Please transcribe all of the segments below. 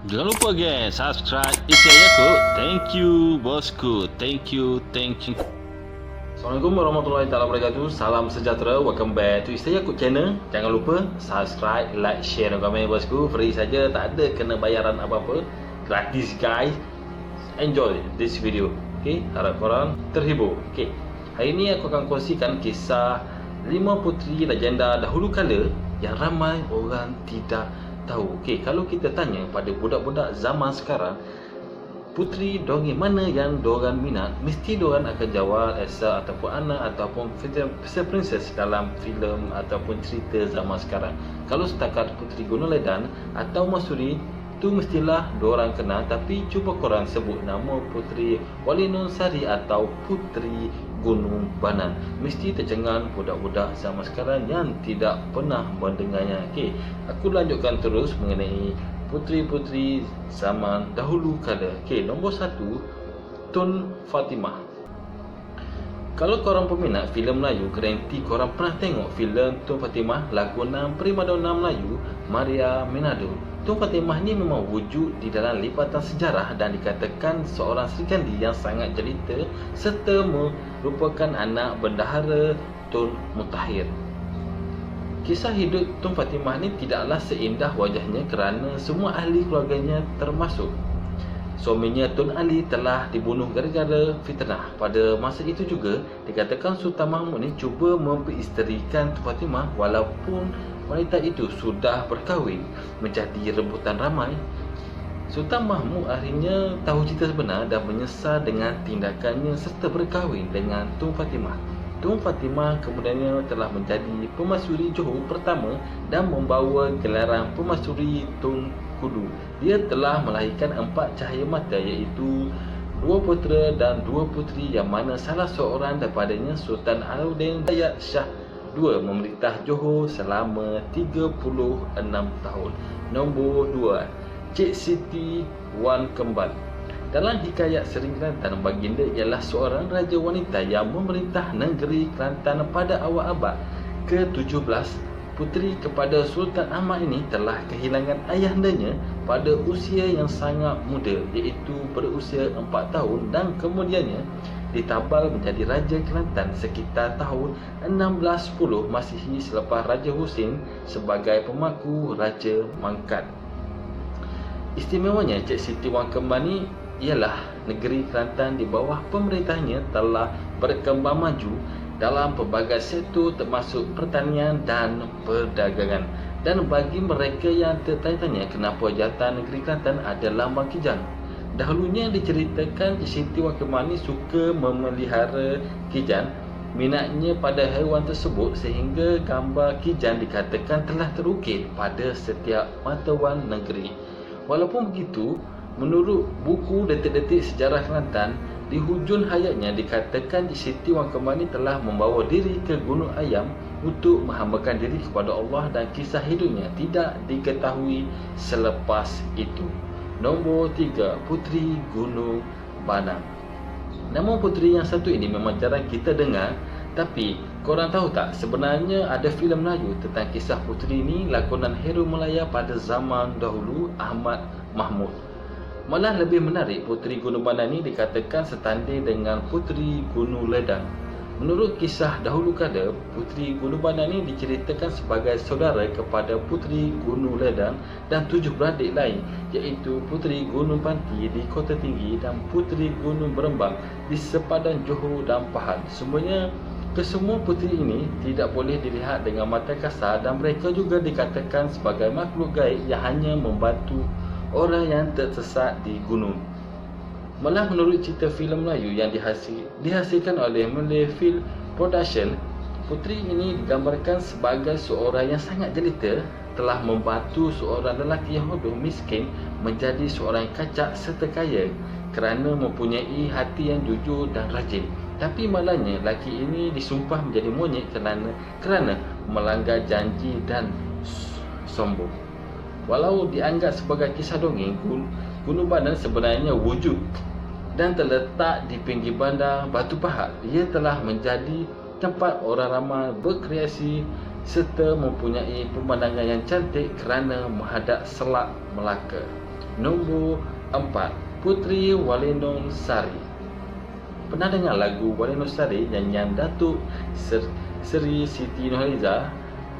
Jangan lupa guys, subscribe Isya Yaku. Thank you bosku. Thank you. Assalamualaikum warahmatullahi wabarakatuh. Salam sejahtera. Welcome back to Isya Yaku channel. Jangan lupa subscribe, like, share dan komen bosku. Free saja, tak ada kena bayaran apa-apa. Gratis guys. Enjoy this video. Okay, harap korang terhibur. Okay, hari ini aku akan kongsikan kisah 5 puteri legenda dahulu kala yang ramai orang tidak tahu. Okey, kalau kita tanya pada budak-budak zaman sekarang, puteri dongeng mana yang diorang minat, mesti diorang akan jawab Elsa ataupun Anna ataupun princess dalam filem ataupun cerita zaman sekarang. Kalau setakat Puteri Gunung Ledan atau Masuri, tu mestilah diorang kenal, tapi cuba korang sebut nama Puteri Wali Nun Sari atau Puteri Gunung Banan, mesti tercengang budak-budak zaman sekarang yang tidak pernah mendengarnya. Okey, aku lanjutkan terus mengenai puteri-puteri zaman dahulu kala. Okey, nombor 1, Tun Fatimah. Kalau korang peminat filem Melayu, garanti korang pernah tengok filem Tun Fatimah lakonan primadona Melayu Maria Menado. Tun Fatimah ni memang wujud di dalam lipatan sejarah dan dikatakan seorang Serikandi yang sangat jelita serta merupakan anak bendahara Tun Mutahir. Kisah hidup Tun Fatimah ni tidaklah seindah wajahnya kerana semua ahli keluarganya termasuk suaminya Tun Ali telah dibunuh gara-gara fitnah. Pada masa itu juga dikatakan Sultan Mahmud ni cuba memperisterikan Tun Fatimah walaupun wanita itu sudah berkahwin, menjadi rebutan ramai. Sultan Mahmud akhirnya tahu cerita sebenar dan menyesal dengan tindakannya serta berkahwin dengan Tun Fatimah. Tun Fatimah kemudiannya telah menjadi Pemasyuri Johor pertama dan membawa gelaran Pemasyuri Tun Kudu. Dia telah melahirkan 4 cahaya mata, iaitu 2 putera dan 2 puteri, yang mana salah seorang daripadanya Sultan Alauddin Dayat Shah II memerintah Johor selama 36 tahun. Nombor 2, Cik Siti Wan Kemban. Dalam hikayat Sering Kelantan, baginda ialah seorang raja wanita yang memerintah negeri Kelantan pada awal abad ke-17. Puteri kepada Sultan Ahmad ini telah kehilangan ayahandanya pada usia yang sangat muda, iaitu berusia 4 tahun, dan kemudiannya ditabal menjadi Raja Kelantan sekitar tahun 1610 Masihi selepas Raja Husin sebagai pemangku Raja Mangkat. Istimewanya Cik Siti Wan Kemban ni ialah negeri Kelantan di bawah pemerintahnya telah berkembang maju dalam pelbagai sektor termasuk pertanian dan perdagangan. Dan bagi mereka yang tertanya-tanya kenapa jantan negeri Kelantan adalah Lambang Kijang, dahulunya diceritakan Cik Siti Wan Kemban ni suka memelihara kijang. Minatnya pada haiwan tersebut sehingga gambar kijang dikatakan telah terukir pada setiap mata wang negeri. Walaupun begitu, menurut buku detik-detik sejarah Kelantan, di hujung hayatnya dikatakan Cik Siti Wan Kemban ni telah membawa diri ke Gunung Ayam untuk menghambakan diri kepada Allah, dan kisah hidupnya tidak diketahui selepas itu. Nombor 3, Puteri Gunung Banang. Nama puteri yang satu ini memang jarang kita dengar, tapi korang tahu tak, sebenarnya ada filem Melayu tentang kisah puteri ini lakonan hero Melaya pada zaman dahulu, Ahmad Mahmud. Malah lebih menarik, Puteri Gunung Banang ni dikatakan setanding dengan Puteri Gunung Ledan. Menurut kisah dahulu kala, Puteri Gunung Banang ni diceritakan sebagai saudara kepada Puteri Gunung Ledan dan 7 beradik lain, iaitu Puteri Gunung Panti di Kota Tinggi dan Puteri Gunung Berembang di sepadan Johor dan Pahang. Kesemua puteri ini tidak boleh dilihat dengan mata kasar dan mereka juga dikatakan sebagai makhluk gaib yang hanya membantu orang yang tersesat di gunung. Malah menurut cerita filem Melayu yang dihasilkan oleh Malay Film Production, puteri ini digambarkan sebagai seorang yang sangat jelita, telah membantu seorang lelaki Yahudi miskin menjadi seorang yang kacak serta kaya kerana mempunyai hati yang jujur dan rajin. Tapi malangnya lelaki ini disumpah menjadi monyet kerana melanggar janji dan sombong. Walau dianggap sebagai kisah dongeng, Gunung Banang sebenarnya wujud dan terletak di pinggir bandar Batu Pahat. Ia telah menjadi tempat orang ramai berkreasi serta mempunyai pemandangan yang cantik kerana menghadap Selat Melaka. Nombor 4, Puteri Walenong Sari. Pernah dengar lagu Walenong Sari nyanyian Datuk Seri Siti Nurhaliza?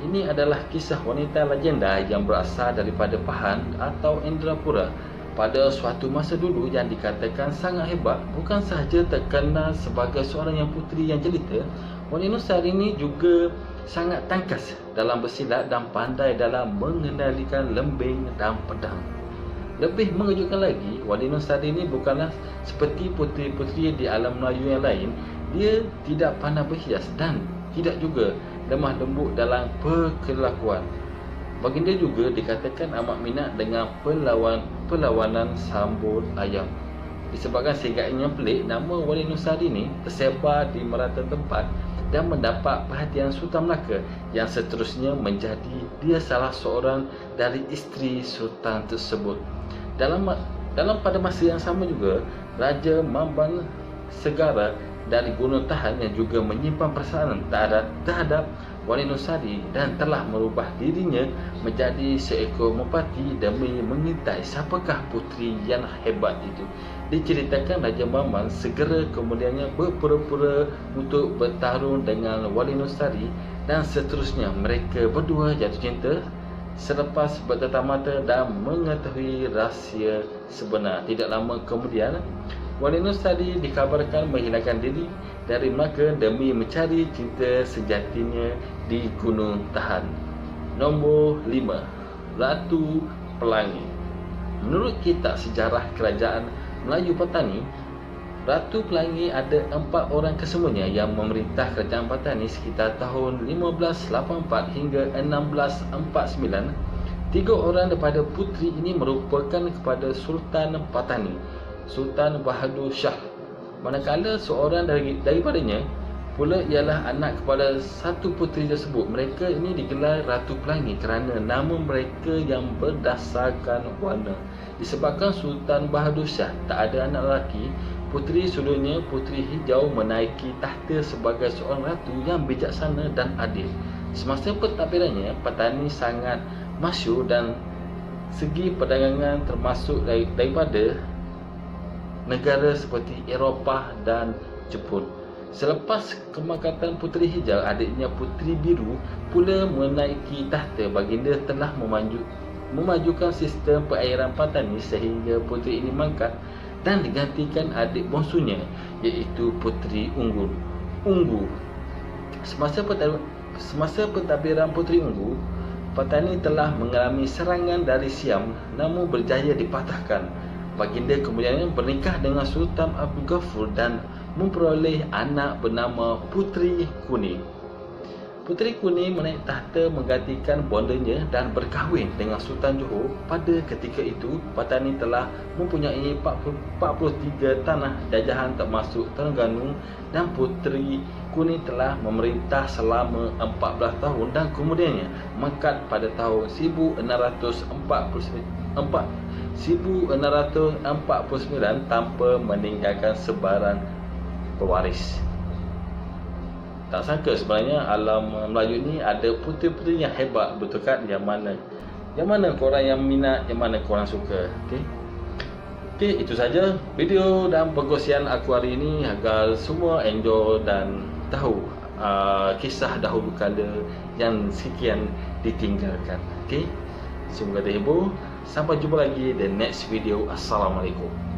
Ini adalah kisah wanita legenda yang berasal daripada Pahang atau Indrapura pada suatu masa dulu yang dikatakan sangat hebat. Bukan sahaja terkenal sebagai seorang yang puteri yang jelita, Walenong Sari ini juga sangat tangkas dalam bersilat dan pandai dalam mengendalikan lembing dan pedang. Lebih mengejutkan lagi, Walenong Sari ini bukanlah seperti puteri-puteri di alam Melayu yang lain. Dia tidak pandai berhias dan tidak juga lemah lembut dalam perkelakuan. Baginda juga dikatakan amat minat dengan perlawanan sambut ayam. Disebabkan sigapnya pelik, nama Walenong Sari ini tersebar di merata tempat dan mendapat perhatian Sultan Melaka yang seterusnya menjadi dia salah seorang dari isteri Sultan tersebut. Dalam pada masa yang sama juga, Raja Mamban Segara dari Gunung Tahan yang juga menyimpan perasaan terhadap Walenong Sari dan telah merubah dirinya menjadi seekor merpati demi mengintai siapakah puteri yang hebat itu. Diceritakan Raja Mamban segera kemudiannya berpura-pura untuk bertarung dengan Walenong Sari dan seterusnya mereka berdua jatuh cinta selepas bertatap mata dan mengetahui rahsia sebenar. Tidak lama kemudian, Walenong Sari dikabarkan menghilangkan diri dari Melaka demi mencari cinta sejatinya di Gunung Tahan. Nombor 5, Ratu Pelangi. Menurut kitab sejarah kerajaan Melayu Patani, Ratu Pelangi ada 4 orang kesemuanya yang memerintah kerajaan Patani sekitar tahun 1584 hingga 1649. 3 orang daripada puteri ini merupakan kepada Sultan Patani, Sultan Bahadur Shah. Manakala seorang daripadanya pula ialah anak kepada satu puteri tersebut. Mereka ini digelar Ratu Pelangi kerana nama mereka yang berdasarkan warna. Disebabkan Sultan Bahadur Shah tak ada anak lelaki, puteri sulungnya Puteri Hijau menaiki tahta sebagai seorang ratu yang bijaksana dan adil. Semasa pentadbirannya, Patani sangat masyhur dan segi perdagangan termasuk daripada negara seperti Eropah dan Jepun. Selepas kemakatan Puteri Hijau, adiknya Puteri Biru pula menaiki tahta. Baginda telah memajukan sistem perairan Patani sehingga puteri ini mangkat dan digantikan adik bongsunya iaitu Puteri Unggu. Semasa pentadbiran Puteri Unggu, Patani telah mengalami serangan dari Siam namun berjaya dipatahkan. Baginda kemudian bernikah dengan Sultan Abdul Ghafur dan memperoleh anak bernama Puteri Kuning. Puteri Kuning menaik tahta menggantikan bondanya dan berkahwin dengan Sultan Johor. Pada ketika itu, Patani telah mempunyai 43 tanah jajahan termasuk Terengganu dan Puteri Kuning telah memerintah selama 14 tahun dan kemudiannya mangkat pada tahun 1649 tanpa meninggalkan sebarang pewaris. Tak sangka sebenarnya alam Melayu ni ada puteri-puteri yang hebat, betul kan? Yang mana korang yang minat, yang mana korang suka. Okey, itu saja video dan perkongsian aku hari ini agar semua enjoy dan tahu kisah dahulu kala yang sekian ditinggalkan. Okey, semoga terhibur. Sampai jumpa lagi di next video. Assalamualaikum.